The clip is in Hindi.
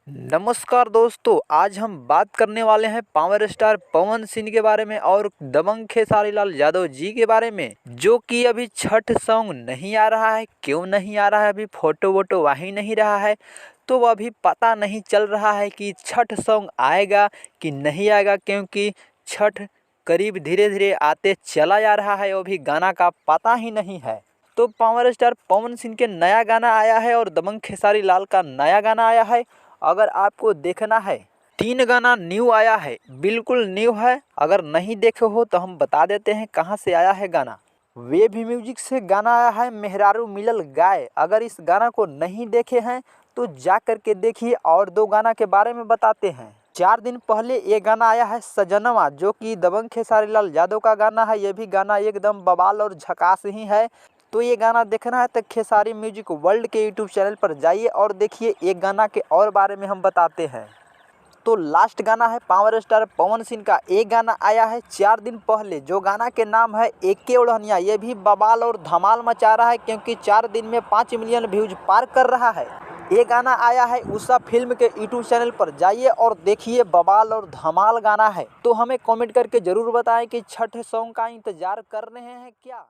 नमस्कार दोस्तों, आज हम बात करने वाले हैं पावर स्टार पवन सिंह के बारे में और दबंग खेसारी लाल यादव जी के बारे में, जो कि अभी छठ सॉन्ग नहीं आ रहा है। क्यों नहीं आ रहा है? अभी फोटो वोटो आ ही नहीं रहा है, तो अभी पता नहीं चल रहा है कि छठ सॉन्ग आएगा कि नहीं आएगा, क्योंकि छठ करीब धीरे धीरे आते चला जा रहा है। अभी गाना का पता ही नहीं है। तो पावर स्टार पवन सिंह के नया गाना आया है और दबंग खेसारी लाल का नया गाना आया है। अगर आपको देखना है, 3 गाना न्यू आया है, बिल्कुल न्यू है। अगर नहीं देखे हो तो हम बता देते हैं कहां से आया है गाना। वेब म्यूजिक से गाना आया है मेहरारू मिलल गाय। अगर इस गाना को नहीं देखे हैं तो जा कर के देखिए। और 2 गाना के बारे में बताते हैं। 4 दिन पहले ये गाना आया है सजनवा, जो कि दबंग खेसारी लाल यादव का गाना है। ये भी गाना एकदम बवाल और झकास ही है। तो ये गाना देखना है तो खेसारी म्यूजिक वर्ल्ड के यूट्यूब चैनल पर जाइए और देखिए। एक गाना के और बारे में हम बताते हैं। तो लास्ट गाना है पावर स्टार पवन सिंह का। एक गाना आया है 4 दिन पहले, जो गाना के नाम है एके ओढ़निया। ये भी बवाल और धमाल मचा रहा है, क्योंकि 4 दिन में 5 मिलियन व्यूज पार कर रहा है। ये गाना आया है उषा फिल्म के यूट्यूब चैनल पर जाइए और देखिए। बवाल और धमाल गाना है। तो हमें कमेंट करके ज़रूर बताएं कि छठ सॉन्ग का इंतजार कर रहे हैं क्या।